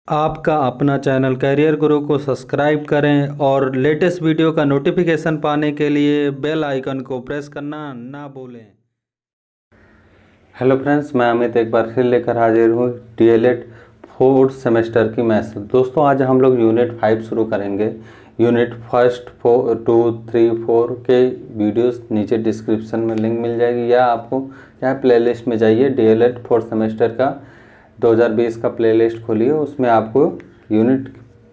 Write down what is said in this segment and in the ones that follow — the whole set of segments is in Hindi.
आपका अपना चैनल कैरियर गुरु को सब्सक्राइब करें और लेटेस्ट वीडियो का नोटिफिकेशन पाने के लिए बेल आइकन को प्रेस करना ना भूलें। हेलो फ्रेंड्स, मैं अमित एक बार फिर लेकर हाजिर हूँ डीएलएड 4th सेमेस्टर की मैथ्स। दोस्तों, आज हम लोग यूनिट 5 शुरू करेंगे। यूनिट फर्स्ट 4, 2, 3, 4 के वीडियोस नीचे डिस्क्रिप्शन में लिंक मिल जाएगी, या आपको यहाँ प्लेलिस्ट में जाइए, डीएलएड 4th सेमेस्टर का 2020 का प्लेलिस्ट खोलिए, उसमें आपको यूनिट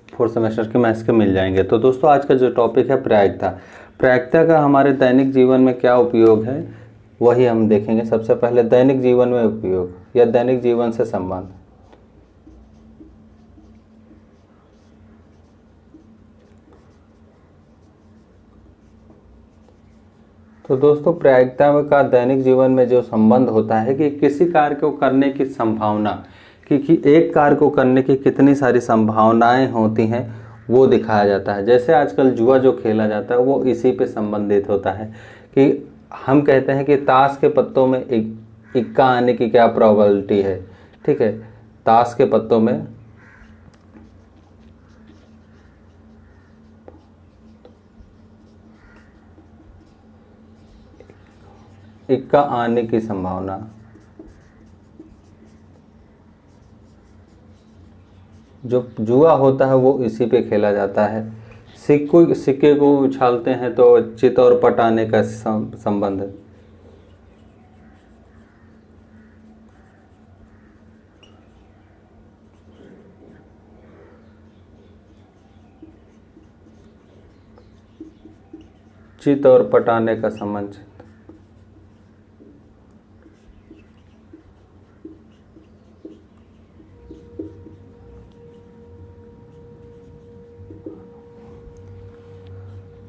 4 सेमेस्टर के मैथ्स के मिल जाएंगे। तो दोस्तों, आज का जो टॉपिक है प्रायिकता। प्रायिकता का हमारे दैनिक जीवन में क्या उपयोग है वही हम देखेंगे। सबसे पहले दैनिक जीवन में उपयोग या दैनिक जीवन से संबंध। तो दोस्तों, प्रायिकता का दैनिक जीवन में जो संबंध होता है कि किसी कार्य को करने की संभावना, कि एक कार्य को करने की कितनी सारी संभावनाएं होती हैं वो दिखाया जाता है। जैसे आजकल जुआ जो खेला जाता है वो इसी पे संबंधित होता है कि हम कहते हैं कि ताश के पत्तों में इक्का आने की क्या प्रोबेबिलिटी है। ठीक है, ताश के पत्तों में इक्का आने की संभावना। जो जुआ होता है वो इसी पे खेला जाता है। सिक्के को उछालते हैं तो चित और पट आने का संबंध है। चित और पट आने का संबंध।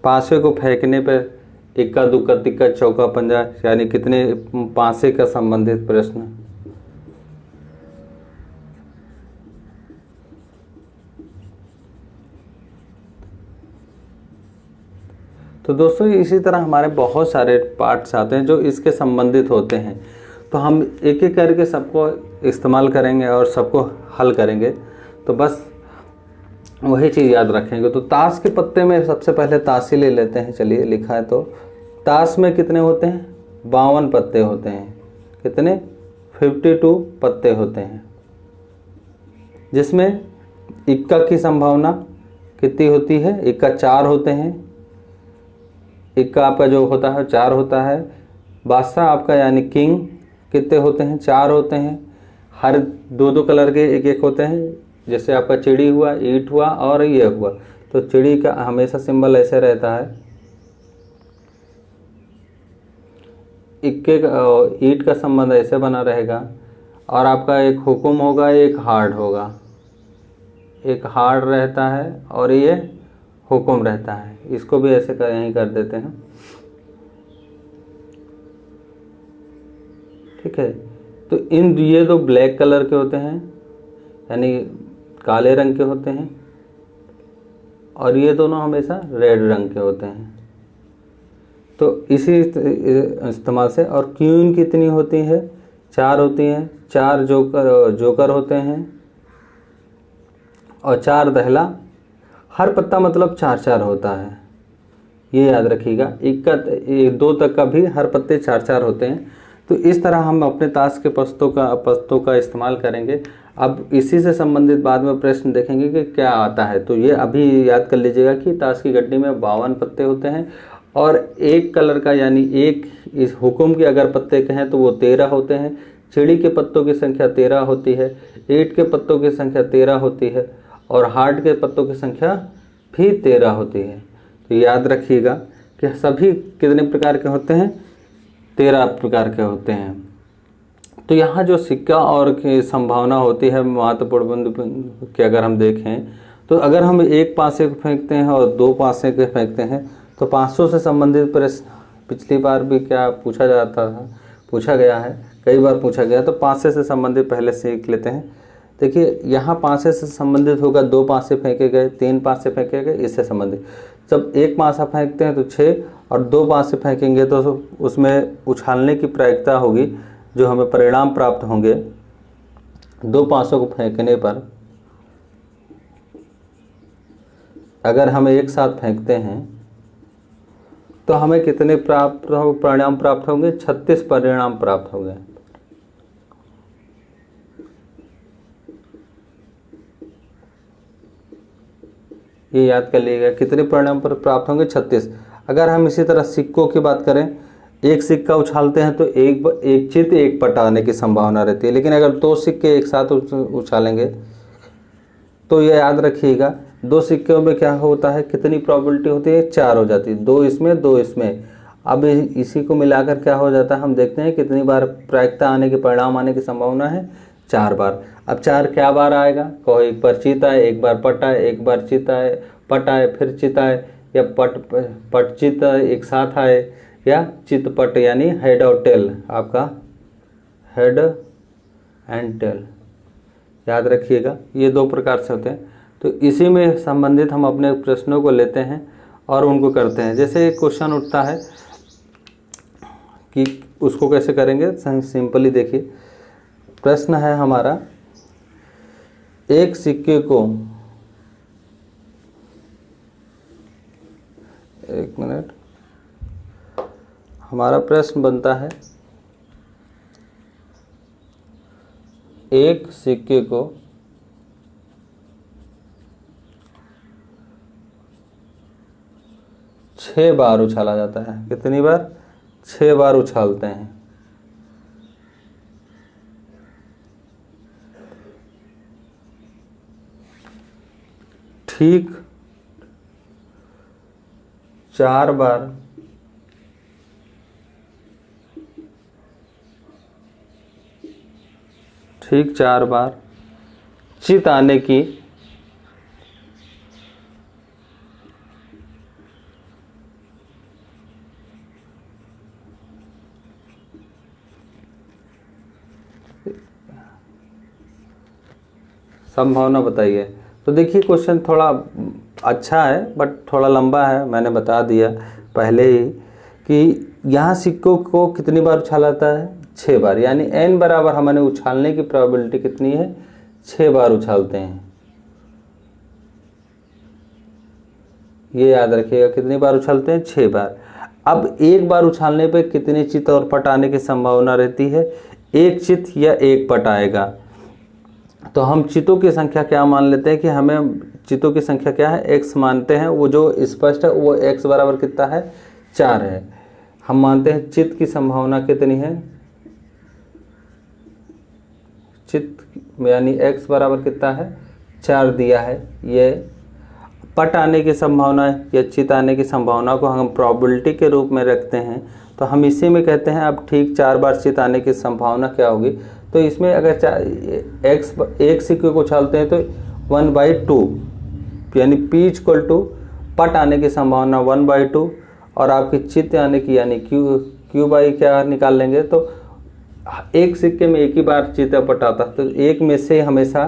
पासे को फेंकने पर इक्का दुक्का तिक्का चौका पंजा, यानी कितने पासे का संबंधित प्रश्न। तो दोस्तों, इसी तरह हमारे बहुत सारे पार्ट्स आते हैं जो इसके संबंधित होते हैं। तो हम एक एक करके सबको इस्तेमाल करेंगे और सबको हल करेंगे। तो बस वही चीज़ याद रखेंगे। तो ताश के पत्ते में सबसे पहले ताश ही ले लेते हैं। चलिए, लिखा है तो ताश में कितने होते हैं? 52 पत्ते होते हैं। कितने? 52 पत्ते होते हैं, जिसमें इक्का की संभावना कितनी होती है? इक्का 4 होते हैं। इक्का आपका जो होता है 4 होता है। बादशाह आपका यानी किंग कितने होते हैं? 4 होते हैं। हर दो कलर के एक एक होते हैं। जैसे आपका चिड़ी हुआ, ईंट हुआ और ये हुआ, तो चिड़ी का हमेशा सिंबल ऐसे रहता है। इक्के ईंट का संबंध ऐसे बना रहेगा। और आपका एक हुक्म होगा, एक हार्ड होगा। एक हार्ड रहता है और ये हुक्म रहता है। इसको भी ऐसे यहीं कर देते हैं। ठीक है, तो ये दो ब्लैक कलर के होते हैं, यानी काले रंग के होते हैं, और ये दोनों हमेशा रेड रंग के होते हैं। तो इसी इस्तेमाल से। और क्वीन कितनी होती है? 4 होती हैं। 4 जोकर होते हैं और 4 दहला। हर पत्ता मतलब 4-4 होता है, ये याद रखिएगा। 2 तक का भी हर पत्ते 4-4 होते हैं। तो इस तरह हम अपने ताश के पत्तों का इस्तेमाल करेंगे। अब इसी से संबंधित बाद में प्रश्न देखेंगे कि क्या आता है। तो ये अभी याद कर लीजिएगा कि ताश की गड्डी में 52 पत्ते होते हैं और एक कलर का, यानी एक इस हुक्म के अगर पत्ते कहें तो वो 13 होते हैं। चिड़ी के पत्तों की संख्या 13 होती है। ईंट के पत्तों की संख्या 13 होती है और हार्ड के पत्तों की संख्या भी 13 होती है। तो याद रखिएगा कि सभी कितने प्रकार के होते हैं? 13 प्रकार के होते हैं। तो यहाँ जो सिक्का और की संभावना होती है महत्वपूर्ण बिंदु की अगर हम देखें, तो अगर हम एक पासे को फेंकते हैं और 2 पासे के फेंकते हैं तो 500 से संबंधित प्रश्न पिछली बार भी क्या पूछा गया है, कई बार पूछा गया। तो पासे से संबंधित पहले सीख लेते हैं। देखिए, यहाँ पासे से संबंधित होगा 2 पासे फेंके गए, 3 पासे फेंके गए, इससे संबंधित। जब एक पासा फेंकते हैं तो 6 और 2 पासे फेंकेंगे तो उसमें उछालने की प्रायिकता होगी, जो हमें परिणाम प्राप्त होंगे 2 पासों को फेंकने पर अगर हम एक साथ फेंकते हैं तो हमें कितने परिणाम प्राप्त होंगे? 36 परिणाम प्राप्त होंगे। ये याद कर लीजिएगा, कितने परिणाम पर प्राप्त होंगे? 36। अगर हम इसी तरह सिक्कों की बात करें, एक सिक्का उछालते हैं तो एक चित एक पट आने की संभावना रहती है, लेकिन अगर दो सिक्के एक साथ उछालेंगे तो ये याद रखिएगा, दो सिक्कों में क्या होता है, कितनी प्रोबेबिलिटी होती है? 4 हो जाती है, 2 इसमें 2 इसमें। अब इसी को मिलाकर क्या हो जाता है, हम देखते हैं कितनी बार प्रायिकता आने की, परिणाम आने की संभावना है? 4 बार। अब 4 क्या बार आएगा? कहो एक बार चित आए, एक बार पट आए, एक बार चित आए, पट आए, फिर चित आए, या पट चित एक साथ आए, या चित पट, यानी हेड और टेल, आपका हेड एंड टेल। याद रखिएगा, ये 2 प्रकार से होते हैं। तो इसी में संबंधित हम अपने प्रश्नों को लेते हैं और उनको करते हैं। जैसे एक क्वेश्चन उठता है कि उसको कैसे करेंगे, सिंपली देखिए। प्रश्न है हमारा, एक सिक्के को, एक मिनट, हमारा प्रश्न बनता है, एक सिक्के को 6 बार उछाला जाता है। कितनी बार? 6 बार उछालते हैं। ठीक 4 बार चित आने की संभावना बताइए। तो देखिए, क्वेश्चन थोड़ा अच्छा है बट थोड़ा लंबा है। मैंने बता दिया पहले ही कि यहाँ सिक्कों को कितनी बार उछाला जाता है? 6 बार, यानी n बराबर हमारे उछालने की प्रोबेबिलिटी कितनी है? 6 बार उछालते हैं। ये याद रखिएगा, कितनी बार उछालते हैं? 6 बार। अब एक बार उछालने पे कितने चित और पट आने की संभावना रहती है? एक चित या एक पट आएगा। तो हम चितों की संख्या क्या मान लेते हैं कि हमें चितों की संख्या क्या है? x मानते हैं। वो जो स्पष्ट है वो x बराबर कितना है? 4 है। हम मानते हैं चित की संभावना कितनी है? चित यानी x बराबर कितना है? 4 दिया है। ये पट आने की संभावना या चित आने की संभावना को हम प्रोबेबिलिटी के रूप में रखते हैं, तो हम इसी में कहते हैं अब ठीक 4 बार चित आने की संभावना क्या होगी। तो इसमें अगर एक सिक्के को उछालते हैं तो 1/2, यानी p = पट आने की संभावना 1/2, और आपकी चित आने की यानी q बाई क्या निकाल लेंगे, तो एक सिक्के में एक ही बार चित पट आता है, तो एक में से हमेशा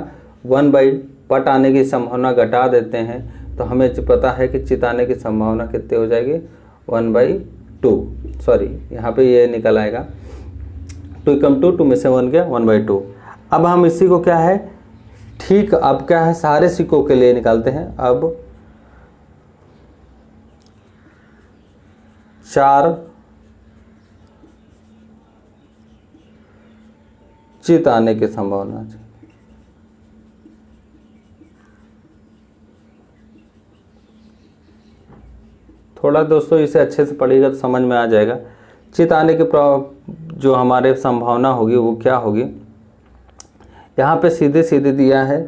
1/, पट आने की संभावना घटा देते हैं, तो हमें पता है कि चित आने की संभावना कितनी हो जाएगी? 1/2। सॉरी, यहाँ पे ये निकल आएगा 2 में से 1 गया 1/2। अब हम इसी को क्या है, ठीक अब क्या है, सारे सिक्कों के लिए निकालते हैं। अब 4 चित आने की संभावना। थोड़ा दोस्तों इसे अच्छे से पढ़िएगा तो समझ में आ जाएगा। चित आने की जो हमारे संभावना होगी वो क्या होगी। यहाँ पे सीधे सीधे दिया है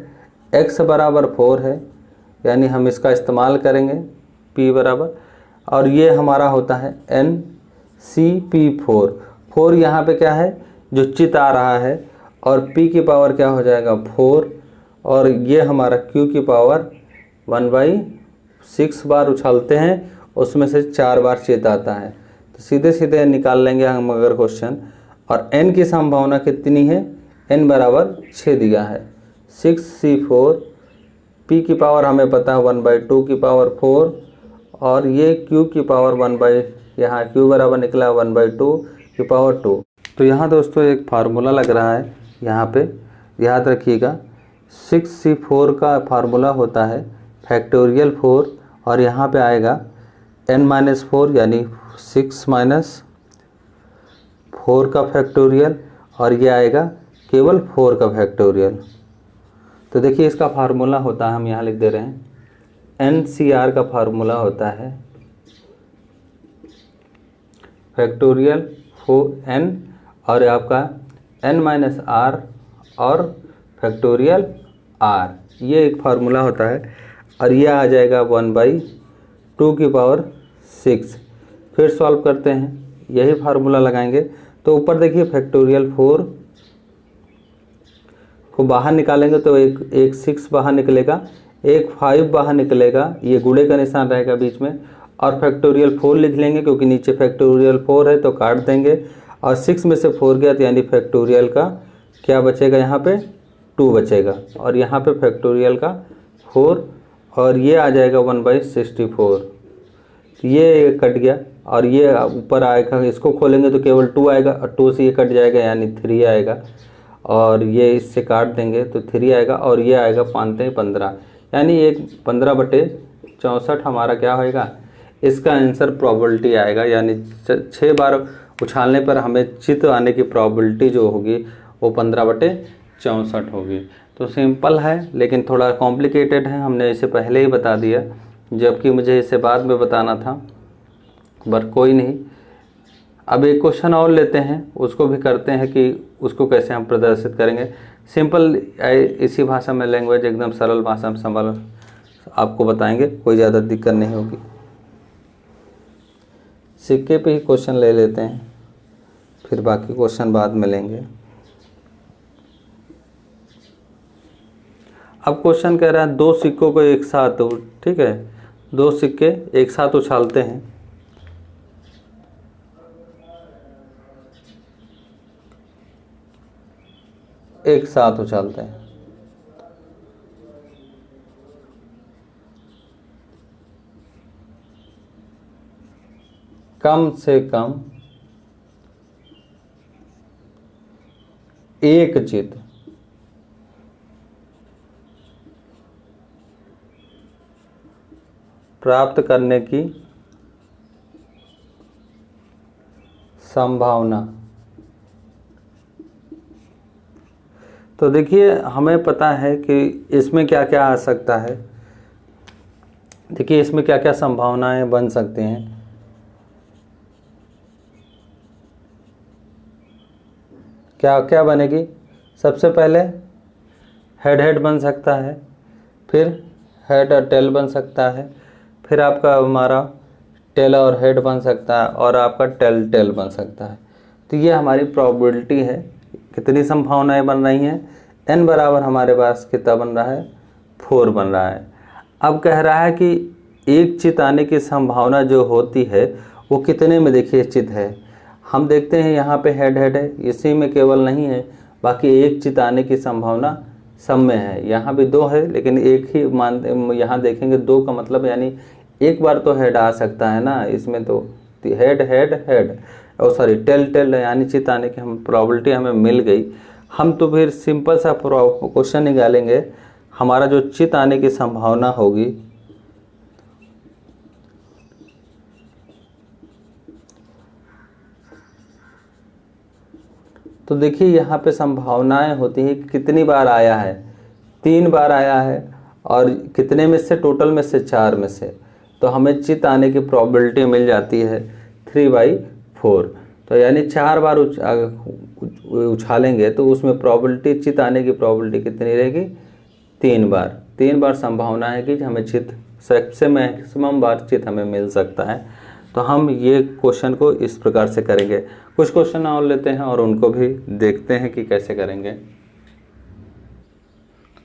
x बराबर 4 है, यानी हम इसका इस्तेमाल करेंगे p बराबर, और ये हमारा होता है NCP4। 4 यहाँ पे क्या है, जो चित आ रहा है, और p की पावर क्या हो जाएगा 4, और ये हमारा q की पावर 1/6 बार उछालते हैं, उसमें से 4 बार चित आता है। तो सीधे सीधे निकाल लेंगे हम अगर क्वेश्चन। और n की संभावना कितनी है? n बराबर 6 दिया है, 6C4, p की पावर हमें पता है 1/2 की पावर 4, और ये q की पावर यहाँ q बराबर निकला 1/2 की पावर 2। तो यहाँ दोस्तों एक फार्मूला लग रहा है, यहाँ पे याद रखिएगा 6C4 का फार्मूला होता है फैक्टोरियल 4 और यहाँ पे आएगा n-4 यानी 6 - 4 का फैक्टोरियल, और ये आएगा केवल 4 का फैक्टोरियल। तो देखिए इसका फार्मूला होता है, हम यहाँ लिख दे रहे हैं, NCR का फार्मूला होता है फैक्टोरियल 4n और आपका n-r और फैक्टोरियल r, ये एक फार्मूला होता है। और ये आ जाएगा 1/2⁶। फिर सॉल्व करते हैं, यही फार्मूला लगाएंगे। तो ऊपर देखिए फैक्टोरियल 4 को बाहर निकालेंगे तो एक 6 बाहर निकलेगा, एक 5 बाहर निकलेगा, ये गुणे का निशान रहेगा बीच में, और फैक्टोरियल 4 लिख लेंगे क्योंकि नीचे फैक्टोरियल 4 है तो काट देंगे, और 6 में से 4 गया तो यानी फैक्टोरियल का क्या बचेगा, यहाँ पे 2 बचेगा, और यहाँ पे फैक्टोरियल का 4, और ये आ जाएगा 1/64। ये कट गया, और ये ऊपर आएगा, इसको खोलेंगे तो केवल 2 आएगा, और 2 से ये कट जाएगा यानी 3 आएगा, और ये इससे काट देंगे तो 3 आएगा, और ये आएगा 5×15 यानी एक 15/64 हमारा क्या होएगा, इसका आंसर प्रोबेबिलिटी आएगा। यानी 6 बार उछालने पर हमें चित आने की प्रोबेबिलिटी जो होगी वो 15/64 होगी। तो सिंपल है लेकिन थोड़ा कॉम्प्लिकेटेड है, हमने इसे पहले ही बता दिया जबकि मुझे इसे बाद में बताना था, पर कोई नहीं। अब एक क्वेश्चन और लेते हैं, उसको भी करते हैं कि उसको कैसे हम प्रदर्शित करेंगे। सिंपल इसी भाषा में, लैंग्वेज एकदम सरल भाषा में संभल आपको बताएंगे, कोई ज़्यादा दिक्कत नहीं होगी। सिक्के पे ही क्वेश्चन ले लेते हैं, फिर बाकी क्वेश्चन बाद में लेंगे। अब क्वेश्चन कह रहा है 2 सिक्कों को एक साथ, ठीक है, 2 सिक्के एक साथ उछालते हैं, एक साथ उछालते हैं, कम से कम एक चित प्राप्त करने की संभावना। तो देखिए हमें पता है कि इसमें क्या क्या आ सकता है। देखिए इसमें क्या क्या संभावनाएं बन सकती हैं। क्या क्या बनेगी, सबसे पहले हेड हेड बन सकता है, फिर हेड और टेल बन सकता है, फिर आपका हमारा टेल और हेड बन सकता है, और आपका टेल टेल बन सकता है। तो ये हमारी प्रोबेबिलिटी है, कितनी संभावनाएं बन रही हैं। n बराबर हमारे पास कितना बन रहा है, 4 बन रहा है। अब कह रहा है कि एक चित आने की संभावना जो होती है वो कितने में, देखिए चित है, हम देखते हैं यहाँ पे हेड हेड है, इसी में केवल नहीं है, बाकी एक चित आने की संभावना सब में है। यहाँ भी 2 है लेकिन एक ही मान, यहाँ देखेंगे 2 का मतलब यानी एक बार तो हेड आ सकता है ना, इसमें तो हेड हेड हेड और सॉरी टेल टेल यानी चित आने की हम प्रोबेबिलिटी हमें मिल गई। हम तो फिर सिंपल सा क्वेश्चन निकालेंगे, हमारा जो चित आने की संभावना होगी तो देखिए यहाँ पे संभावनाएं होती हैं कि कितनी बार आया है, 3 बार आया है, और कितने में से, टोटल में से 4 में से, तो हमें चित आने की प्रोबेबिलिटी मिल जाती है 3/4। तो यानी 4 बार उछालेंगे तो उसमें प्रोबेबिलिटी, चित आने की प्रोबेबिलिटी कितनी रहेगी, 3 बार। 3 बार संभावना है कि हमें चित, सबसे मैक्सिमम बार चित हमें मिल सकता है। तो हम ये क्वेश्चन को इस प्रकार से करेंगे। कुछ क्वेश्चन और लेते हैं और उनको भी देखते हैं कि कैसे करेंगे।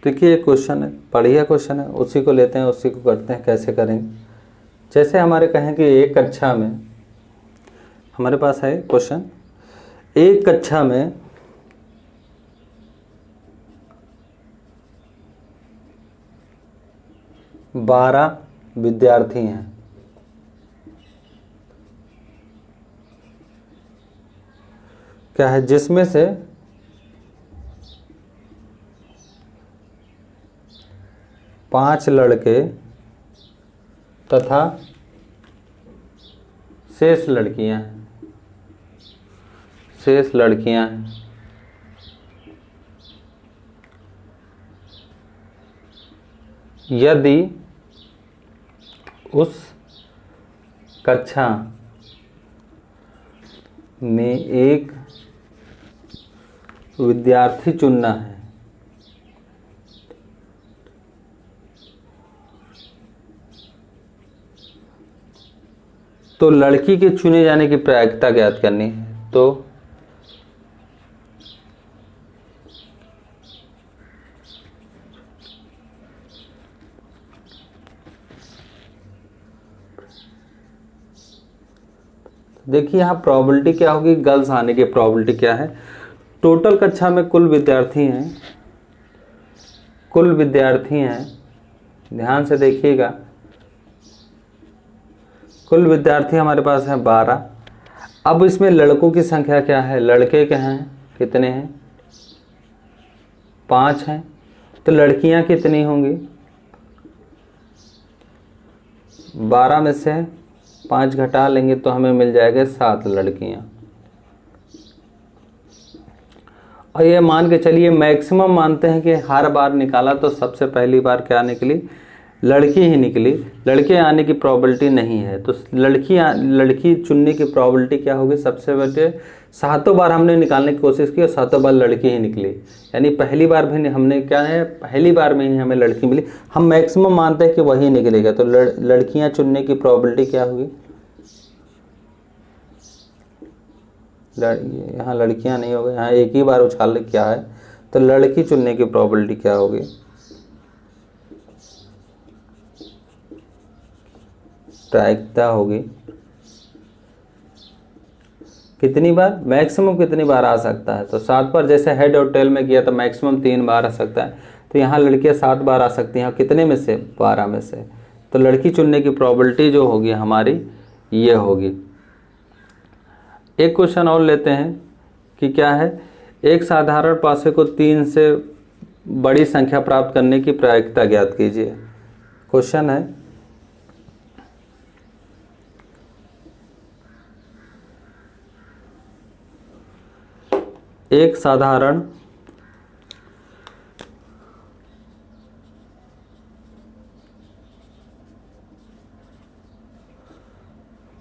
देखिए एक क्वेश्चन है, बढ़िया क्वेश्चन है, उसी को लेते हैं, उसी को करते हैं कैसे करेंगे। जैसे हमारे कहें कि एक कक्षा में, हमारे पास है क्वेश्चन, एक कक्षा में 12 विद्यार्थी हैं। क्या है, जिसमें से 5 लड़के तथा शेष लड़कियां हैं, शेष लड़कियां हैं। यदि उस कक्षा में एक विद्यार्थी चुनना है तो लड़की के चुने जाने की प्रायिकता ज्ञात करनी है। तो देखिए यहाँ प्रोबेबिलिटी क्या होगी, गर्ल्स आने की प्रोबेबिलिटी क्या है। टोटल कक्षा में कुल विद्यार्थी हैं, कुल विद्यार्थी हैं, ध्यान से देखिएगा, कुल विद्यार्थी हमारे पास हैं 12। अब इसमें लड़कों की संख्या क्या है, लड़के क्या हैं, कितने हैं, 5 हैं। तो लड़कियां कितनी होंगी, 12 में से 5 घटा लेंगे तो हमें मिल जाएगा 7 लड़कियां। और ये मान के चलिए मैक्सिमम मानते हैं कि हर बार निकाला तो सबसे पहली बार क्या निकली, लड़की ही निकली, लड़के आने की प्रोबेबिलिटी नहीं है। तो लड़की चुनने की प्रोबेबिलिटी क्या होगी, सबसे बड़े 7 बार हमने निकालने की कोशिश की और 7 बार लड़की ही निकली। यानी पहली बार भी हमने क्या है, पहली बार में ही हमें लड़की मिली। हम मैक्सिमम मानते हैं कि वही निकलेगा। तो लड़कियां चुनने की प्रोबेबिलिटी क्या होगी, यहाँ लड़कियां नहीं होगी, यहाँ एक ही बार उछाल क्या है, तो लड़की चुनने की प्रोबेबिलिटी क्या होगी, प्रायिकता होगी कितनी बार, मैक्सिमम कितनी बार आ सकता है। तो 7 बार, जैसे हेड और टेल में किया तो मैक्सिमम 3 बार आ सकता है। तो यहाँ लड़कियाँ 7 बार आ सकती हैं, कितने में से, 12 में से। तो लड़की चुनने की प्रोबेबिलिटी जो होगी हमारी ये होगी। एक क्वेश्चन और लेते हैं कि क्या है, एक साधारण पासे को 3 से बड़ी संख्या प्राप्त करने की प्रायिकता ज्ञात कीजिए। क्वेश्चन है, एक साधारण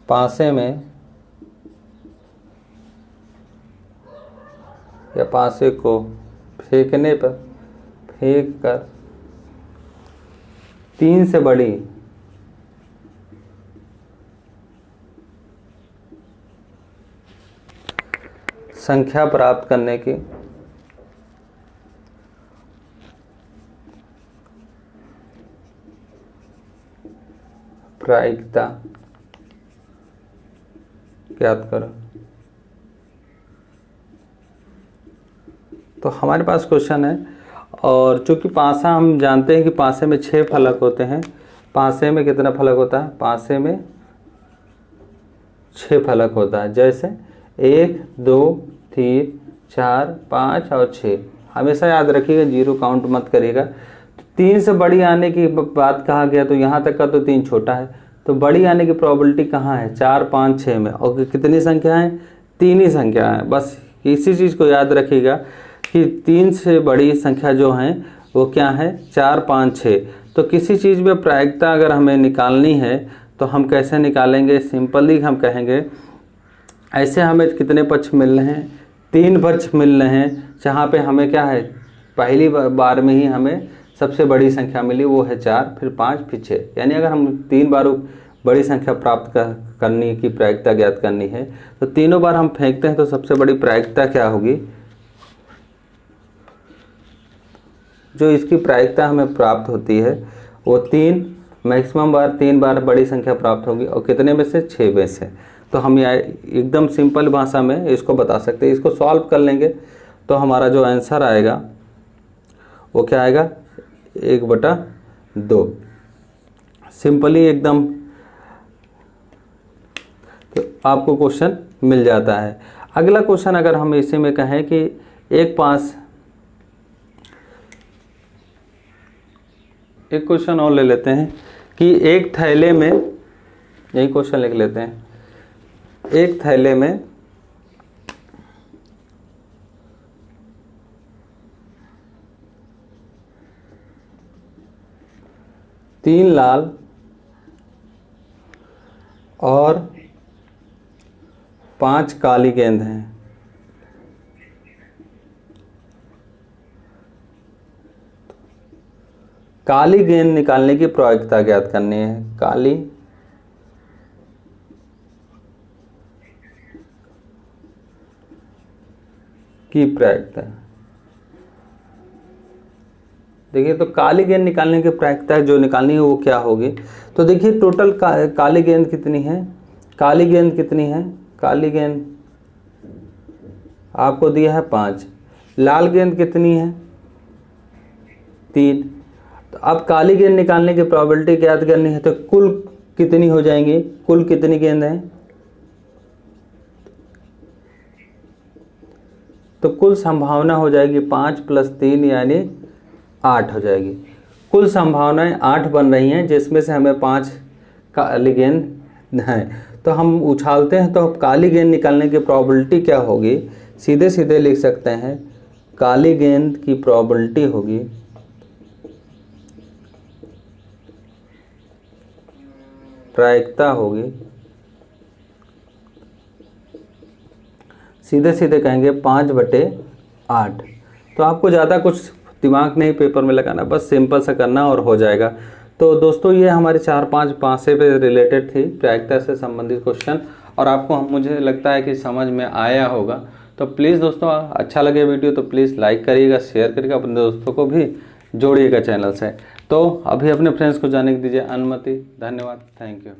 पासे में या पासे को फेंकने पर, फेंक कर 3 से बड़ी संख्या प्राप्त करने की प्रायिकता ज्ञात करो। तो हमारे पास क्वेश्चन है, और चूंकि पासा हम जानते हैं कि पासे में 6 फलक होते हैं। पासे में कितना फलक होता है, पासे में 6 फलक होता है। जैसे 1 2 3 4 5 और 6, हमेशा याद रखिएगा, 0 काउंट मत करिएगा। 3 से बड़ी आने की बात कहा गया, तो यहाँ तक का तो 3 छोटा है, तो बड़ी आने की प्रोबेबिलिटी कहाँ है, 4 5 6 में। और कितनी संख्या है, 3 ही संख्या है। बस इसी चीज़ को याद रखिएगा कि 3 से बड़ी संख्या जो है वो क्या है, 4 5 6। तो किसी चीज़ में प्रायिकता अगर हमें निकालनी है तो हम कैसे निकालेंगे, सिंपली हम कहेंगे ऐसे हमें कितने पक्ष मिल रहे हैं, 3 पक्ष मिल रहे हैं, जहाँ पे हमें क्या है, पहली बार में ही हमें सबसे बड़ी संख्या मिली, वो है 4, फिर 5, फिर 6। यानी अगर हम 3 बार बड़ी संख्या प्राप्त करने की प्रायिकता ज्ञात करनी है तो तीनों बार हम फेंकते हैं, तो सबसे बड़ी प्रायिकता क्या होगी, जो इसकी प्रायिकता हमें प्राप्त होती है वो 3, मैक्सिमम बार 3 बार बड़ी संख्या प्राप्त होगी। और कितने में से, 6 में से। तो हम एकदम सिंपल भाषा में इसको बता सकते हैं। इसको सॉल्व कर लेंगे तो हमारा जो आंसर आएगा वो क्या आएगा, 1/2। सिंपली एकदम तो आपको क्वेश्चन मिल जाता है। अगला क्वेश्चन अगर हम इसी में कहें कि एक क्वेश्चन और ले लेते हैं कि एक थैले में, यही क्वेश्चन लिख लेते हैं, एक थैले में 3 लाल और 5 काली गेंद हैं। काली गेंद निकालने की प्रायिकता ज्ञात करनी है। काली की प्रायिकता, देखिए तो काली गेंद निकालने की प्रायिकता जो निकालनी है वो क्या होगी। तो देखिए टोटल काली गेंद कितनी है, काली गेंद कितनी है, काली गेंद आपको दिया है 5, लाल गेंद कितनी है 3। तो अब काली गेंद निकालने की प्रोबेबिलिटी ज्ञात करनी है, तो कुल कितनी हो जाएंगी, कुल कितनी गेंद है, तो कुल संभावना हो जाएगी 5 + 3 यानी 8 हो जाएगी। कुल संभावनाएं 8 बन रही हैं, जिसमें से हमें 5 काली गेंद है। तो हम उछालते हैं, तो अब काली गेंद निकालने की प्रोबेबिलिटी क्या होगी, सीधे सीधे लिख सकते हैं, काली गेंद की प्रोबेबिलिटी होगी प्रायिकता होगी, सीधे सीधे कहेंगे 5/8। तो आपको ज़्यादा कुछ दिमाग नहीं पेपर में लगाना, बस सिंपल सा करना और हो जाएगा। तो दोस्तों ये हमारे 4-5 पासे पे रिलेटेड थी, प्रायिकता से संबंधित क्वेश्चन, और आपको मुझे लगता है कि समझ में आया होगा। तो प्लीज़ दोस्तों अच्छा लगे वीडियो तो प्लीज़ लाइक करिएगा, शेयर करिएगा, अपने दोस्तों को भी जोड़िएगा चैनल से। तो अभी अपने फ्रेंड्स को जाने दीजिए अनुमति। धन्यवाद, थैंक यू।